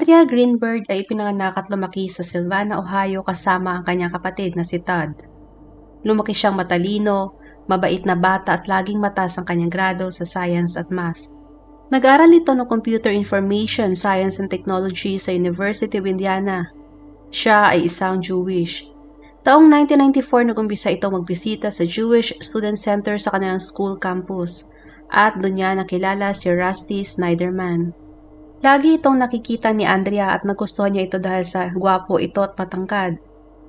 Andrea Greenberg ay ipinanganak at lumaki sa Sylvania, Ohio kasama ang kanyang kapatid na si Todd. Lumaki siyang matalino, mabait na bata at laging mataas ang kanyang grado sa science at math. Nag-aral ito ng Computer Information Science and Technology sa University of Indiana. Siya ay isang Jewish. Taong 1994 nag-umpisa ito magbisita sa Jewish Student Center sa kanilang school campus at doon niya nakilala si Rusty Snyderman. Lagi itong nakikita ni Andrea at nagustuhan niya ito dahil sa gwapo ito at matangkad.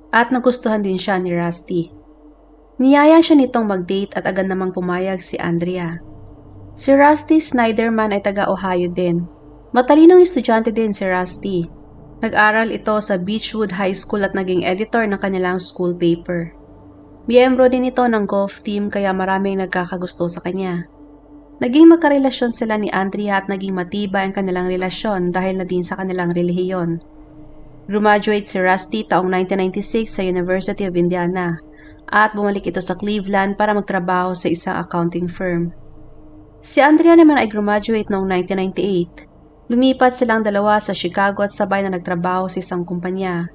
At nagustuhan din siya ni Rusty. Niyaya siya nitong mag-date at agad namang pumayag si Andrea. Si Rusty Snyderman ay taga-Ohio din. Matalinong estudyante din si Rusty. Nag-aral ito sa Beechwood High School at naging editor ng kanilang school paper. Miyembro din ito ng golf team kaya maraming nagkakagusto sa kanya. Naging magkarelasyon sila ni Andrea at naging matibay ang kanilang relasyon dahil na din sa kanilang relihiyon. Graduate si Rusty taong 1996 sa University of Indiana at bumalik ito sa Cleveland para magtrabaho sa isang accounting firm. Si Andrea naman ay graduate noong 1998. Lumipat silang dalawa sa Chicago at sabay na nagtrabaho sa isang kumpanya.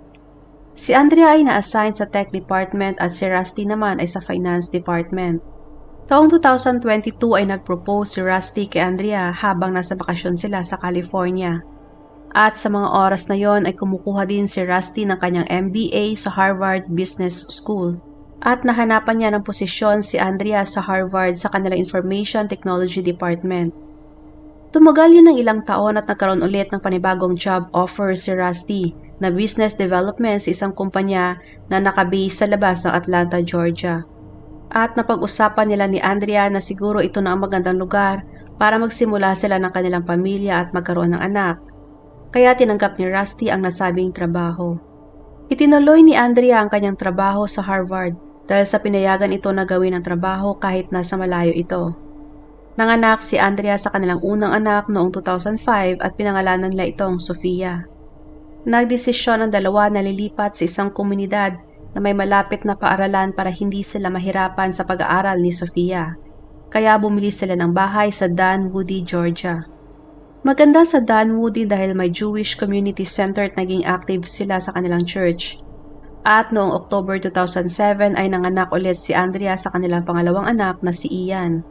Si Andrea ay na-assign sa tech department at si Rusty naman ay sa finance department. Taong 2022 ay nag-propose si Rusty kay Andrea habang nasa bakasyon sila sa California. At sa mga oras na yon ay kumukuha din si Rusty ng kanyang MBA sa Harvard Business School. At nahanapan niya ng posisyon si Andrea sa Harvard sa kanilang Information Technology Department. Tumagal yun ng ilang taon at nagkaroon ulit ng panibagong job offer si Rusty na business development sa isang kumpanya na nakabase sa labas ng Atlanta, Georgia. At napag-usapan nila ni Andrea na siguro ito na ang magandang lugar para magsimula sila ng kanilang pamilya at magkaroon ng anak. Kaya tinanggap ni Rusty ang nasabing trabaho. Itinuloy ni Andrea ang kanyang trabaho sa Harvard dahil sa pinayagan ito na gawin ang trabaho kahit nasa malayo ito. Nanganak si Andrea sa kanilang unang anak noong 2005 at pinangalanan nila itong Sofia. Nagdesisyon ang dalawa na lilipat sa isang komunidad na may malapit na paaralan para hindi sila mahirapan sa pag-aaral ni Sofia. Kaya bumili sila ng bahay sa Dunwoody, Georgia. Maganda sa Dunwoody dahil may Jewish Community Center at naging active sila sa kanilang church. At noong October 2007 ay nanganak ulit si Andrea sa kanilang pangalawang anak na si Ian.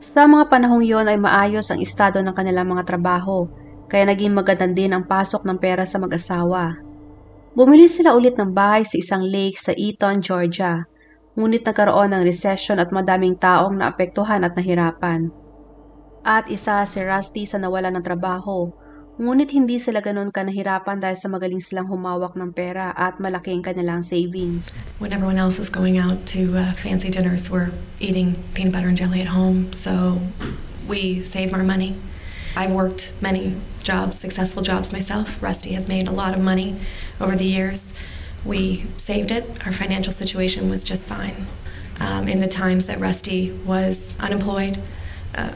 Sa mga panahong yon ay maayos ang estado ng kanilang mga trabaho, kaya naging magandang din ang pasok ng pera sa mag-asawa. Bumili sila ulit ng bahay sa isang lake sa Eaton, Georgia. Ngunit nagkaroon ng recession at madaming taong naapektuhan at nahirapan. At isa si Rusty sa nawalan ng trabaho. Ngunit hindi sila ganoon kanahirapan dahil sa magaling silang humawak ng pera at malaki ang kanilang savings. When everyone else is going out to fancy dinners, we're eating peanut butter and jelly at home, so we save our money. I've worked many jobs, successful jobs myself. Rusty has made a lot of money over the years. We saved it. Our financial situation was just fine. In the times that Rusty was unemployed,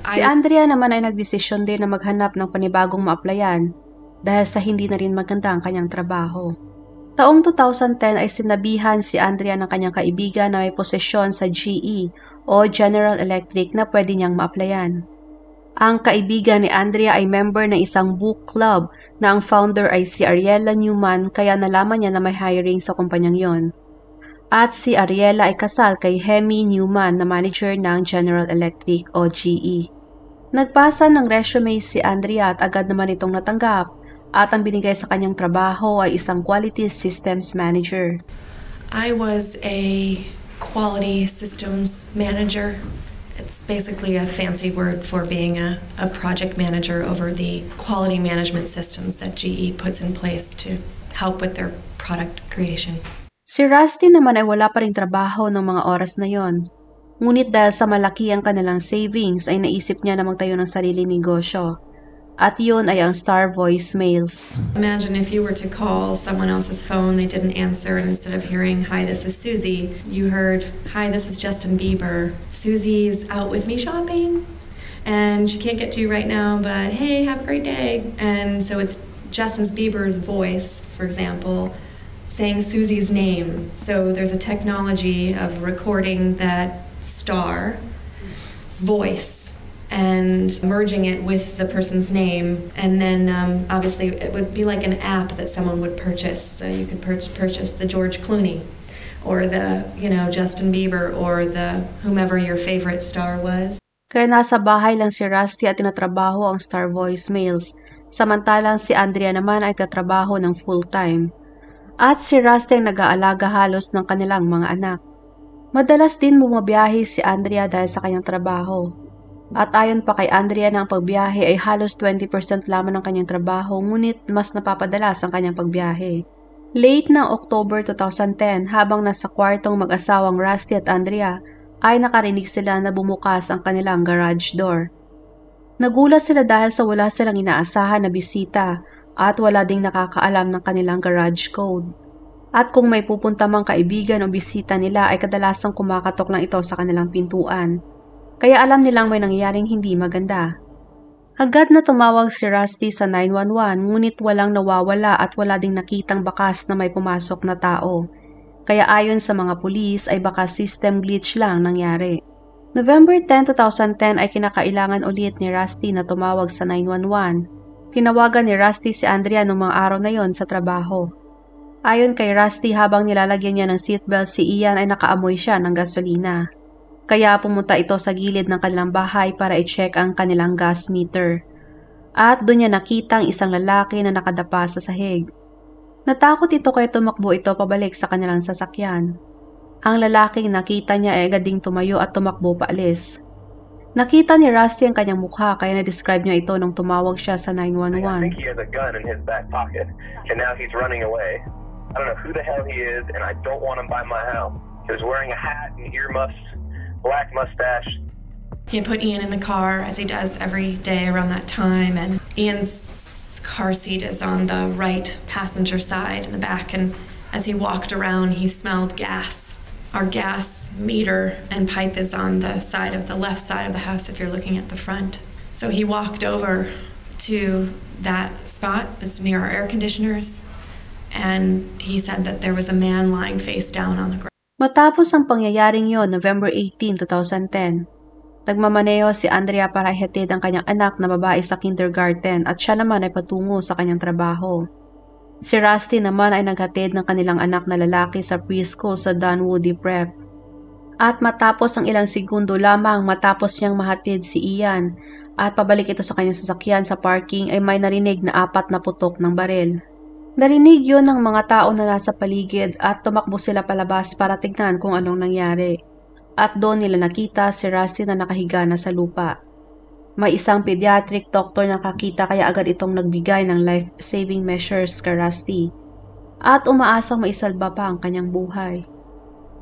Si Andrea naman ay nagdesisyon din na maghanap ng panibagong ma-applyan dahil sa hindi na rin maganda ang kanyang trabaho. Taong 2010 ay sinabihan si Andrea ng kanyang kaibigan na may posisyon sa GE o General Electric na pwede niyang ma-applyan. Ang kaibigan ni Andrea ay member ng isang book club na ang founder ay si Ariella Newman kaya nalaman niya na may hiring sa kumpanyang yon. At si Ariella ay kasal kay Hemi Newman na manager ng General Electric o GE. Nagpasa ng resume si Andrea at agad naman itong natanggap at ang binigay sa kanyang trabaho ay isang quality systems manager. I was a quality systems manager. It's basically a fancy word for being a project manager over the quality management systems that GE puts in place to help with their product creation. Si Rusty naman ay wala pa rin trabaho ng mga oras na yon. Ngunit dahil sa malaki ang kanilang savings ay naisip niya na magtayo ng sariling negosyo. At yun ay ang Star Voicemails. Imagine if you were to call someone else's phone, they didn't answer, and instead of hearing, "Hi, this is Susie," you heard, "Hi, this is Justin Bieber. Susie's out with me shopping, and she can't get to you right now, but hey, have a great day." And so it's Justin Bieber's voice, for example, saying Susie's name. So there's a technology of recording that star's voice and merging it with the person's name. And then obviously it would be like an app that someone would purchase. So you could purchase the George Clooney or the, Justin Bieber or the whomever your favorite star was. Kaya nasa bahay lang si Rusty at tinatrabaho ang star voicemails, samantalang si Andrea naman ay tatrabaho ng full-time. At si Rusty ang nag-aalaga halos ng kanilang mga anak. Madalas din bumabiyahe si Andrea dahil sa kanyang trabaho. At ayon pa kay Andrea na ang pagbiyahe ay halos 20% lamang ng kanyang trabaho, ngunit mas napapadalas ang kanyang pagbiyahe. Late ng October 2010, habang nasa kwartong mag-asawang Rusty at Andrea, ay nakarinig sila na bumukas ang kanilang garage door. Nagulat sila dahil sa wala silang inaasahan na bisita at wala ding nakakaalam ng kanilang garage code. At kung may pupunta mang kaibigan o bisita nila ay kadalasang kumakatok lang ito sa kanilang pintuan. Kaya alam nilang may nangyaring hindi maganda. Agad na tumawag si Rusty sa 911 ngunit walang nawawala at wala ding nakitang bakas na may pumasok na tao. Kaya ayon sa mga pulis ay baka system glitch lang nangyari. November 10, 2010 ay kinakailangan ulit ni Rusty na tumawag sa 911. Tinawagan ni Rusty si Andrea noong mga araw na yon sa trabaho. Ayon kay Rusty, habang nilalagyan niya ng seatbelt si Ian ay nakaamoy siya ng gasolina. Kaya pumunta ito sa gilid ng kanilang bahay para i-check ang kanilang gas meter. At doon niya nakita ang isang lalaki na nakadapa sa sahig. Natakot ito kaya tumakbo ito pabalik sa kanilang sasakyan. Ang lalaking nakita niya ay agad ding tumayo at tumakbo paalis. Nakita ni Rusty ang kanyang mukha kaya na-describe niya ito nung tumawag siya sa 911. I think he has a gun in his back pocket and now he's running away. I don't know who the hell he is and I don't want him by my house. He was wearing a hat and earmuffs. Black mustache. He had put Ian in the car, as he does every day around that time, and Ian's car seat is on the right passenger side in the back, and as he walked around, he smelled gas. Our gas meter and pipe is on the left side of the house if you're looking at the front. So he walked over to that spot that's near our air conditioners, and he said that there was a man lying face down on the ground. Matapos ang pangyayaring yon, November 18, 2010, nagmamaneho si Andrea para ihatid ang kanyang anak na babae sa kindergarten at siya naman ay patungo sa kanyang trabaho. Si Rusty naman ay naghatid ng kanilang anak na lalaki sa preschool sa Dunwoody Prep. At matapos ang ilang segundo lamang matapos niyang mahatid si Ian at pabalik ito sa kanyang sasakyan sa parking ay may narinig na 4 na putok ng baril. Narinig yun ng mga tao na nasa paligid at tumakbo sila palabas para tignan kung anong nangyari. At doon nila nakita si Rusty na nakahiga na sa lupa. May isang pediatric doctor na nakakita kaya agad itong nagbigay ng life-saving measures kay Rusty. At umaasang maisalba pa ang kanyang buhay.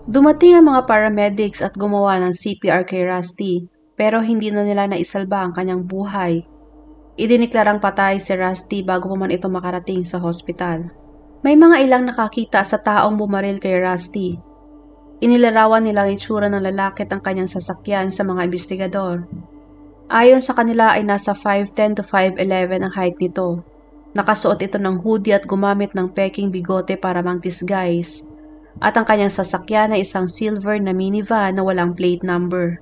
Dumating ang mga paramedics at gumawa ng CPR kay Rusty pero hindi na nila naisalba ang kanyang buhay. Idiniklarang patay si Rusty bago pa man ito makarating sa hospital. May mga ilang nakakita sa taong bumaril kay Rusty. Inilarawan nilang itsura ng lalaki at ang kanyang sasakyan sa mga investigador. Ayon sa kanila ay nasa 5'10 to 5'11 ang height nito. Nakasuot ito ng hoodie at gumamit ng peking bigote para mang-disguise. At ang kanyang sasakyan ay isang silver na minivan na walang plate number.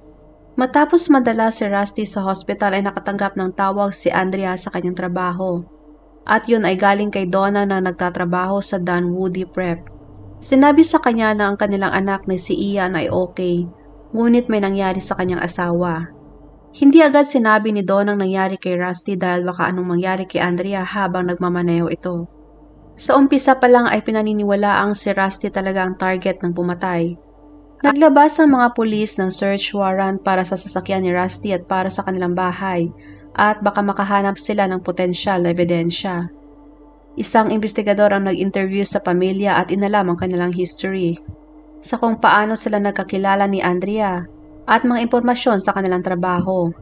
Matapos madala si Rusty sa hospital ay nakatanggap ng tawag si Andrea sa kanyang trabaho. At yun ay galing kay Donna na nagtatrabaho sa Dunwoody Prep. Sinabi sa kanya na ang kanilang anak na si Ian ay okay, ngunit may nangyari sa kanyang asawa. Hindi agad sinabi ni Donna ang nangyari kay Rusty dahil baka anong mangyari kay Andrea habang nagmamaneho ito. Sa umpisa pa lang ay pinaniniwala ang si Rusty talaga ang target ng pumatay. Naglabas ang mga pulis ng search warrant para sa sasakyan ni Rusty at para sa kanilang bahay at baka makahanap sila ng potensyal na ebidensya. Isang investigador ang nag-interview sa pamilya at inalam ang kanilang history sa kung paano sila nagkakilala ni Andrea at mga impormasyon sa kanilang trabaho,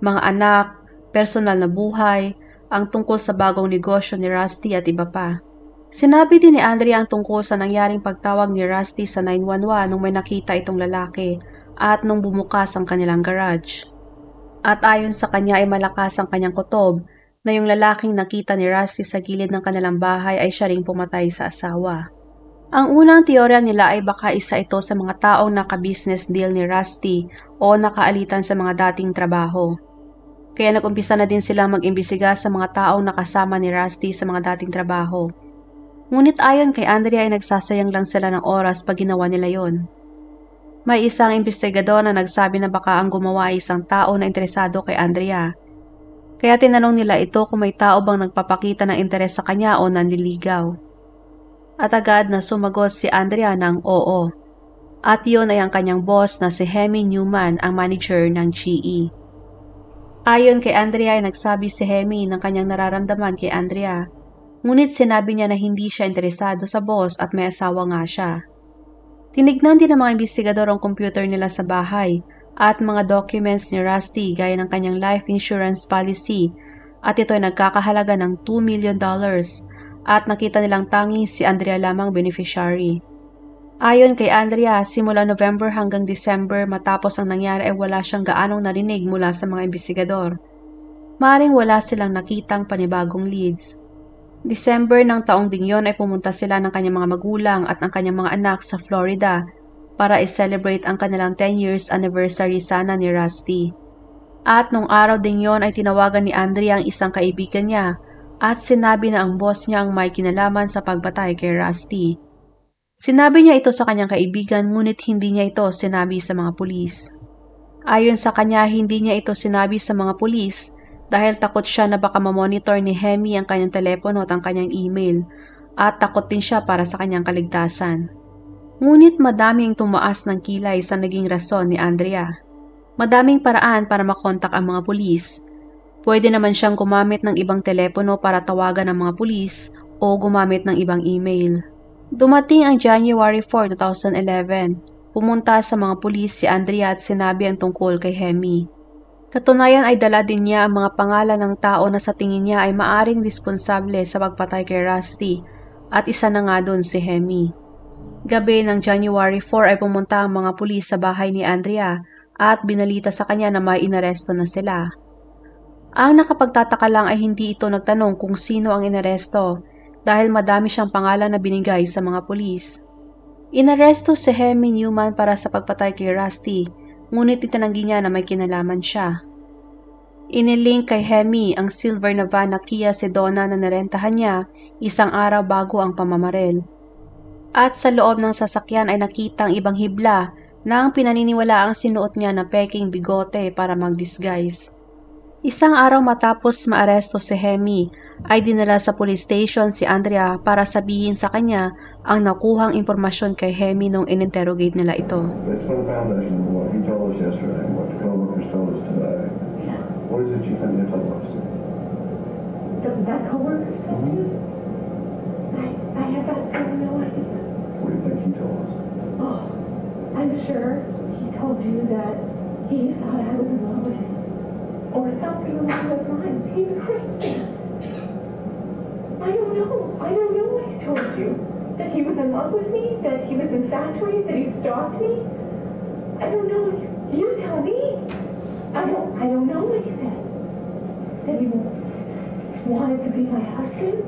mga anak, personal na buhay, ang tungkol sa bagong negosyo ni Rusty at iba pa. Sinabi din ni Andrea ang tungkol sa nangyaring pagtawag ni Rusty sa 911 nung may nakita itong lalaki at nung bumukas ang kanilang garage. At ayon sa kanya ay malakas ang kanyang kutob na yung lalaking nakita ni Rusty sa gilid ng kanilang bahay ay siya ring pumatay sa asawa. Ang unang teorya nila ay baka isa ito sa mga taong naka-business deal ni Rusty o nakaalitan sa mga dating trabaho. Kaya nag-umpisa na din silang mag-imbestiga sa mga taong nakasama ni Rusty sa mga dating trabaho. Ngunit ayon kay Andrea ay nagsasayang lang sila ng oras pag ginawa nila yon. May isang investigador na nagsabi na baka ang gumawa ay isang tao na interesado kay Andrea. Kaya tinanong nila ito kung may tao bang nagpapakita ng interes sa kanya o nanliligaw. At agad na sumagot si Andrea ng oo. At yun ay ang kanyang boss na si Hemi Newman, ang manager ng GE. Ayon kay Andrea ay nagsabi si Hemi ng kanyang nararamdaman kay Andrea. Ngunit sinabi niya na hindi siya interesado sa boss at may asawa nga siya. Tinignan din ng mga investigador ang computer nila sa bahay at mga documents ni Rusty gaya ng kanyang life insurance policy at ito ay nagkakahalaga ng $2 million at nakita nilang tanging si Andrea lamang beneficiary. Ayon kay Andrea, simula November hanggang December matapos ang nangyari ay wala siyang gaanong narinig mula sa mga investigador. Maaring wala silang nakitang panibagong leads. December ng taong ding yon ay pumunta sila ng kanyang mga magulang at ang kanyang mga anak sa Florida para i-celebrate ang kanilang 10 years anniversary sana ni Rusty. At nung araw ding yon ay tinawagan ni Andrea ang isang kaibigan niya at sinabi na ang boss niya ang may kinalaman sa pagbatay kay Rusty. Sinabi niya ito sa kanyang kaibigan ngunit hindi niya ito sinabi sa mga pulis. Ayon sa kanya, hindi niya ito sinabi sa mga pulis dahil takot siya na baka mamonitor ni Hemi ang kanyang telepono at ang kanyang email at takot din siya para sa kanyang kaligtasan. Ngunit madaming tumaas ng kilay sa naging rason ni Andrea. Madaming paraan para makontak ang mga pulis. Pwede naman siyang gumamit ng ibang telepono para tawagan ang mga pulis o gumamit ng ibang email. Dumating ang January 4, 2011. Pumunta sa mga pulis si Andrea at sinabi ang tungkol kay Hemi. Katunayan ay dala din niya ang mga pangalan ng tao na sa tingin niya ay maaring responsable sa pagpatay kay Rusty at isa na nga doon si Hemi. Gabi ng January 4 ay pumunta ang mga pulis sa bahay ni Andrea at binalita sa kanya na may inaresto na sila. Ang nakapagtataka lang ay hindi ito nagtanong kung sino ang inaresto dahil madami siyang pangalan na binigay sa mga pulis. Inaresto si Hemi Newman para sa pagpatay kay Rusty, ngunit itinanggi niya na may kinalaman siya. Inilink kay Hemi ang silver na van na Kia Sedona na narentahan niya isang araw bago ang pamamaril. At sa loob ng sasakyan ay nakitang ibang hibla na ang pinaniniwalaang sinuot niya na peking bigote para mag-disguise. Isang araw matapos maaresto si Hemi, ay dinala sa police station si Andrea para sabihin sa kanya ang nakuhang impormasyon kay Hemi nung in-interrogate nila ito. It's been a foundation of what he told us yesterday and what the co-workers told us today. Yeah. What is it you think they told us? That co-worker told you? I have absolutely no idea. What do you think he told us? Oh, I'm sure he told you that he thought I was in love with him. Or something along those lines. He's crazy. I don't know what he told you. That he was in love with me? That he was infatuated? That he stalked me? I don't know. You tell me. I don't know what he said. That he wanted to be my husband?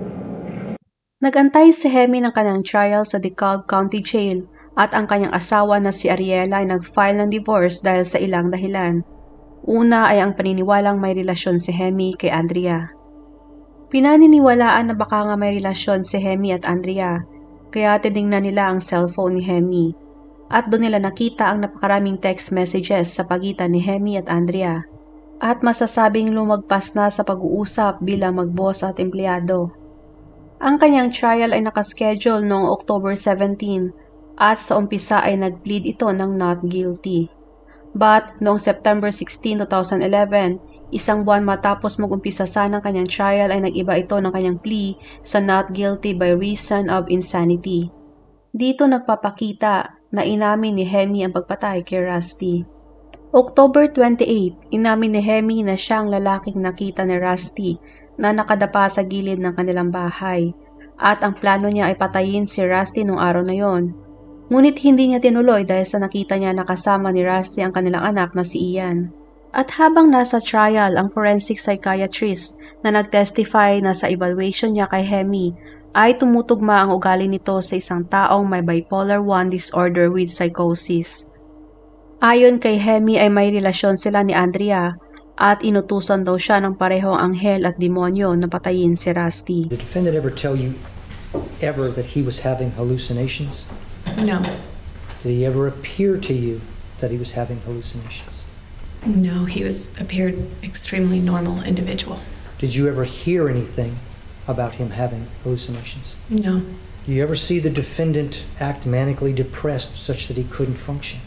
Nag-antay si Hemi ng kanyang trial sa DeKalb County Jail at ang kanyang asawa na si Ariela ay nag-file ng divorce dahil sa ilang dahilan. Una ay ang paniniwalang may relasyon si Hemi kay Andrea. Pinaniniwalaan na baka nga may relasyon si Hemi at Andrea, kaya tinignan nila ang cellphone ni Hemi. At doon nila nakita ang napakaraming text messages sa pagitan ni Hemi at Andrea. At masasabing lumagpas na sa pag-uusap bilang mag-boss at empleyado. Ang kanyang trial ay nakaschedule noong October 17 at sa umpisa ay nag-plead ito ng not guilty. But noong September 16, 2011, isang buwan matapos mag-umpisa sana ng kanyang trial ay nag-iba ito ng kanyang plea sa not guilty by reason of insanity. Dito nagpapakita na inamin ni Hemi ang pagpatay kay Rusty. October 28, inamin ni Hemi na siyang lalaking nakita ni Rusty na nakadapa sa gilid ng kanilang bahay at ang plano niya ay patayin si Rusty nung araw na yon. Ngunit hindi niya tinuloy dahil sa nakita niya na kasama ni Rusty ang kanilang anak na si Ian. At habang nasa trial ang forensic psychiatrist na nag-testify na sa evaluation niya kay Hemi ay tumutugma ang ugali nito sa isang taong may bipolar 1 disorder with psychosis. Ayon kay Hemi ay may relasyon sila ni Andrea at inutusan daw siya ng parehong anghel at demonyo na patayin si Rusty. Did the defendant ever tell you ever that he was having hallucinations? No. Did he ever appear to you that he was having hallucinations? No, he appeared extremely normal individual. Did you ever hear anything about him having hallucinations? No. Do you ever see the defendant act manically depressed such that he couldn't function?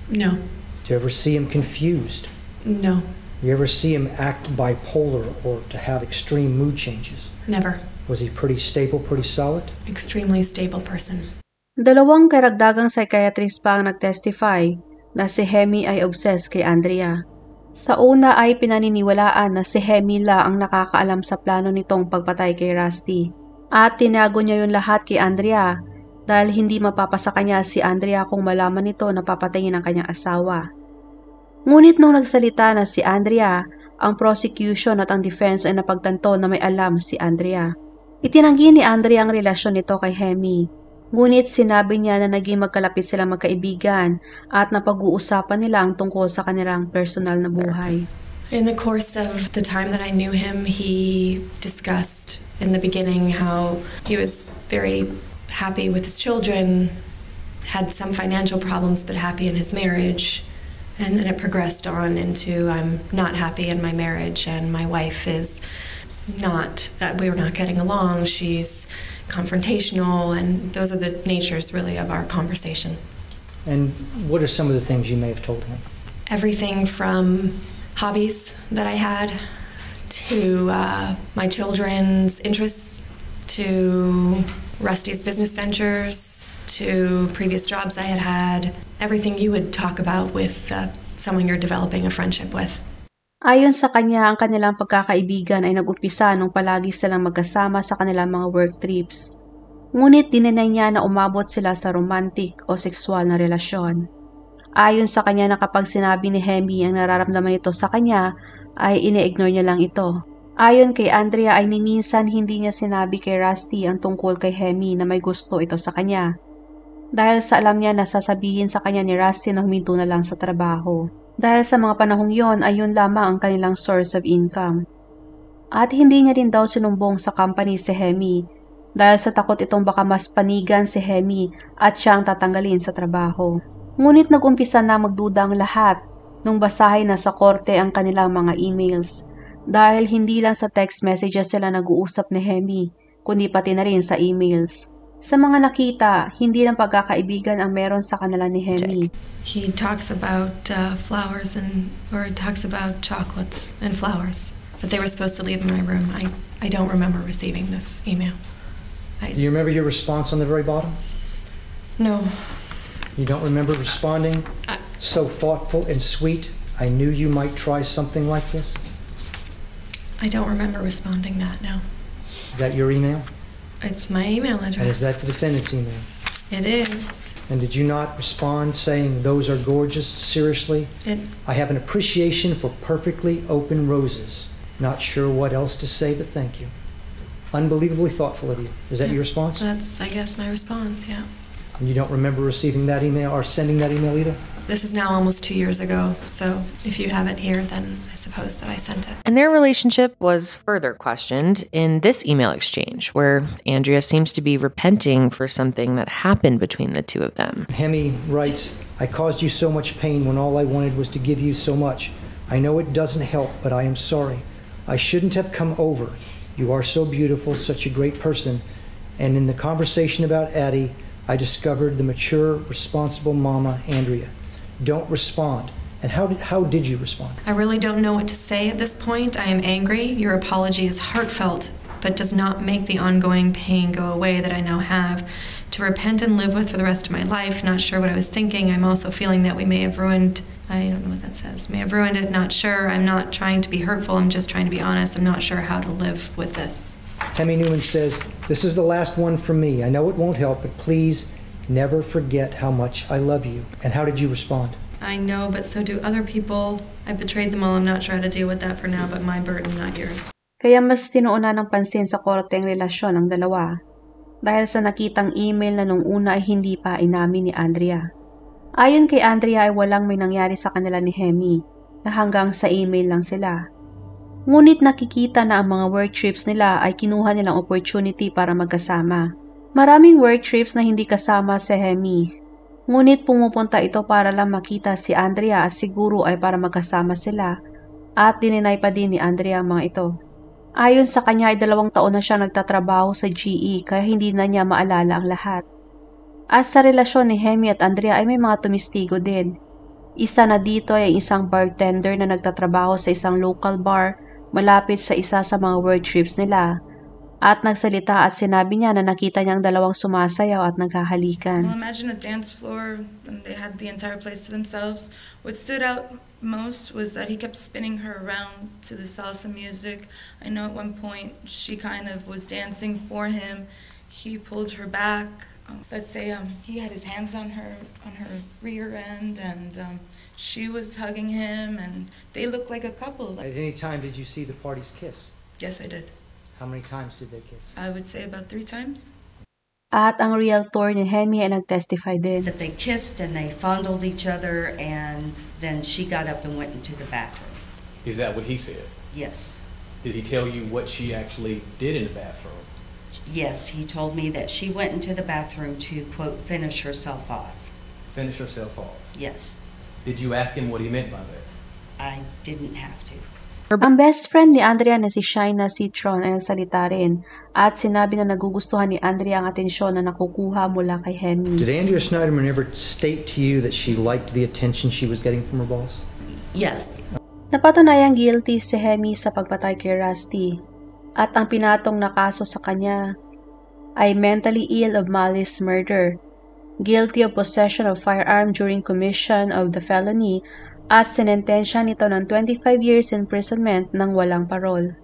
No. Do you ever see him confused? No. Do you ever see him act bipolar or to have extreme mood changes? Never. Was he pretty stable, pretty solid? Extremely stable person. Dalawang karagdagang psychiatrist pa ang nagtestify na si Hemi ay obsessed kay Andrea. Sa una ay pinaniniwalaan na si Hemi la ang nakakaalam sa plano nitong pagpatay kay Rusty. At tinago niya yung lahat kay Andrea dahil hindi mapapasa kanya si Andrea kung malaman nito na papatayin ang kanyang asawa. Ngunit nung nagsalita na si Andrea, ang prosecution at ang defense ay napagtanto na may alam si Andrea. Itinanggi ni Andrea ang relasyon nito kay Hemi. Ngunit sinabi niya na naging magkalapit silang magkaibigan at napag-uusapan nila ang tungkol sa kanilang personal na buhay. In the course of the time that I knew him, he discussed in the beginning how he was very happy with his children, had some financial problems but happy in his marriage. And then it progressed on into I'm not happy in my marriage and my wife is not, we're not getting along. She's confrontational, and those are the natures really of our conversation. And what are some of the things you may have told him? Everything from hobbies that I had to my children's interests to Rusty's business ventures to previous jobs I had, everything you would talk about with someone you're developing a friendship with. Ayon sa kanya, ang kanilang pagkakaibigan ay nag-umpisa nung palagi silang magkasama sa kanilang mga work trips. Ngunit dinenay niya na umabot sila sa romantic o sexual na relasyon. Ayon sa kanya na kapag sinabi ni Hemi ang nararamdaman nito sa kanya, ay ine-ignore niya lang ito. Ayon kay Andrea ay ni minsan hindi niya sinabi kay Rusty ang tungkol kay Hemi na may gusto ito sa kanya. Dahil sa alam niya na sasabihin sa kanya ni Rusty na huminto na lang sa trabaho. Dahil sa mga panahong yon ay yun lamang ang kanilang source of income. At hindi niya rin daw sinumbong sa company si Hemi dahil sa takot itong baka mas panigan si Hemi at siya ang tatanggalin sa trabaho. Ngunit nag-umpisa na magduda ang lahat nung basahin na sa korte ang kanilang mga emails dahil hindi lang sa text messages sila nag-uusap ni Hemi kundi pati na rin sa emails. Sa mga nakita, hindi lang pagkakaibigan ang meron sa kanila ni Hemi. He talks about flowers or he talks about chocolates and flowers that they were supposed to leave in my room. I don't remember receiving this email. Do you remember your response on the very bottom? No. You don't remember responding? So thoughtful and sweet. I knew you might try something like this. I don't remember responding that, no. Is that your email? It's my email address. And is that the defendant's email? It is. And did you not respond saying, those are gorgeous, seriously? I have an appreciation for perfectly open roses. Not sure what else to say, but thank you. Unbelievably thoughtful of you. Is that your response? That's, I guess, my response, yeah. And you don't remember receiving that email or sending that email either? This is now almost 2 years ago, so if you have it here, then I suppose that I sent it. And their relationship was further questioned in this email exchange, where Andrea seems to be repenting for something that happened between the two of them. Hemi writes, I caused you so much pain when all I wanted was to give you so much. I know it doesn't help, but I am sorry. I shouldn't have come over. You are so beautiful, such a great person. And in the conversation about Addie, I discovered the mature, responsible mama, Andrea. Don't respond. And how did you respond? I really don't know what to say at this point. I am angry. Your apology is heartfelt, but does not make the ongoing pain go away that I now have to repent and live with for the rest of my life. Not sure what I was thinking. I'm also feeling that we may have ruined, I don't know what that says, may have ruined it, not sure. I'm not trying to be hurtful. I'm just trying to be honest. I'm not sure how to live with this. Hemi Newman says, this is the last one for me. I know it won't help, but please never forget how much I love you. And how did you respond? I know, but so do other people. I betrayed them all. I'm not sure how to deal with that for now, but my burden, not yours. Kaya mas tinuunan ng pansin sa korte ang relasyon ng dalawa dahil sa nakitang email na nung una ay hindi pa inamin ni Andrea. Ayon kay Andrea ay walang may nangyari sa kanila ni Hemi na hanggang sa email lang sila. Ngunit nakikita na ang mga work trips nila ay kinuha nilang opportunity para magkasama. Maraming work trips na hindi kasama si Hemi. Ngunit pumupunta ito para lang makita si Andrea at siguro ay para magkasama sila at dininay pa din ni Andrea ang mga ito. Ayon sa kanya ay 2 taon na siya nagtatrabaho sa GE kaya hindi na niya maalala ang lahat. At sa relasyon ni Hemi at Andrea ay may mga tumistigo din. Isa na dito ay isang bartender na nagtatrabaho sa isang local bar malapit sa isa sa mga work trips nila. At nagsalita at sinabi niya na nakita niyang 2 sumasayaw at nagkahalikan. Well, imagine a dance floor and they had the entire place to themselves. What stood out most was that he kept spinning her around to the salsa music. I know at one point she kind of was dancing for him. He pulled her back. Let's say he had his hands on her rear end and she was hugging him and they looked like a couple. At any time did you see the parties kiss? Yes, I did. How many times did they kiss? I would say about 3 times. At ang realtor ni Hemi ay nag-testify din. That they kissed and they fondled each other and then she got up and went into the bathroom. Is that what he said? Yes. Did he tell you what she actually did in the bathroom? Yes, he told me that she went into the bathroom to, quote, finish herself off. Finish herself off? Yes. Did you ask him what he meant by that? I didn't have to. Ang best friend ni Andrea na si Shaina Citron ay nagsalita rin at sinabi na nagugustuhan ni Andrea ang atensyon na nakukuha mula kay Hemi. Did Andrea Schneiderman ever state to you that she liked the attention she was getting from her boss? Yes. Napatunayang guilty si Hemi sa pagpatay kay Rusty at ang pinatong na kaso sa kanya ay mentally ill of malice murder, guilty of possession of firearm during commission of the felony at sinentensya nito ng 25 years imprisonment ng walang parol.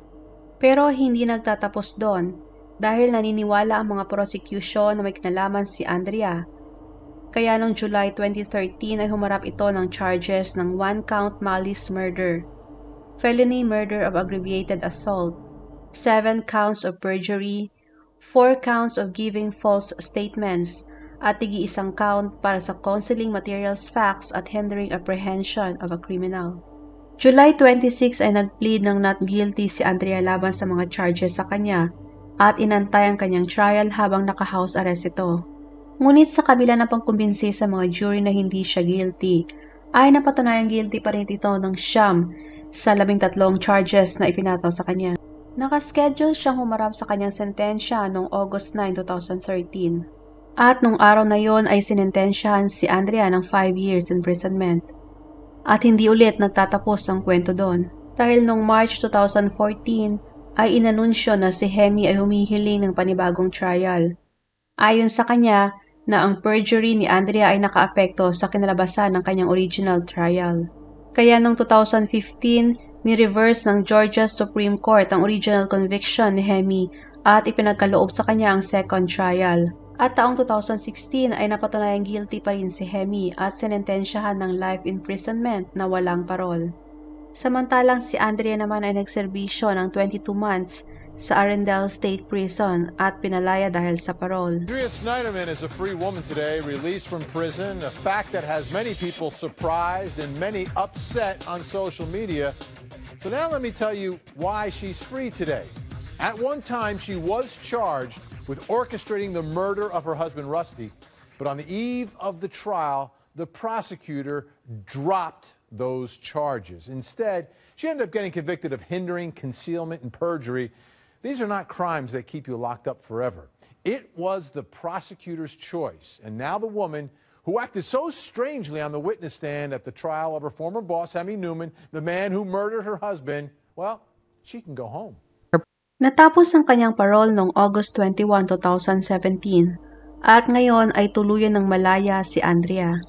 Pero hindi nagtatapos doon dahil naniniwala ang mga prosecution na may kinalaman si Andrea. Kaya noong July 2013 ay humarap ito ng charges ng 1-count malice murder, felony murder of aggravated assault, 7 counts of perjury, 4 counts of giving false statements, at tig-1 count para sa concealing materials facts at hindering apprehension of a criminal. July 26 ay nag-plead ng not guilty si Andrea laban sa mga charges sa kanya at inantay ang kanyang trial habang naka-house arrest ito. Ngunit sa kabila ng pangkumbinsi sa mga jury na hindi siya guilty, ay napatunayang guilty pa rin ito ng 9 sa 13 charges na ipinataw sa kanya. Nakaschedule siyang humarap sa kanyang sentensya noong August 9, 2013. At nung araw na yon ay sinentensyahan si Andrea ng 5 years imprisonment. At hindi ulit nagtatapos ang kwento doon. Dahil noong March 2014 ay inanunsyo na si Hemi ay humihiling ng panibagong trial. Ayon sa kanya na ang perjury ni Andrea ay nakaapekto sa kinalabasan ng kanyang original trial. Kaya noong 2015, ni-reverse ng Georgia Supreme Court ang original conviction ni Hemi at ipinagkaloob sa kanya ang second trial. At taong 2016 ay napatunayang guilty pa rin si Hemi at sinentensyahan ng life imprisonment na walang parol. Samantalang si Andrea naman ay nagserbisyo ng 22 months sa Arendelle State Prison at pinalaya dahil sa parol. Andrea Schneiderman is a free woman today, released from prison, a fact that has many people surprised and many upset on social media. So now let me tell you why she's free today. At one time, she was charged with orchestrating the murder of her husband, Rusty. But on the eve of the trial, the prosecutor dropped those charges. Instead, she ended up getting convicted of hindering, concealment, and perjury. These are not crimes that keep you locked up forever. It was the prosecutor's choice. And now the woman who acted so strangely on the witness stand at the trial of her former boss, Hemi Newman, the man who murdered her husband, well, she can go home. Natapos ang kanyang parol noong August 21, 2017 at ngayon ay tuluyan ng malaya si Andrea.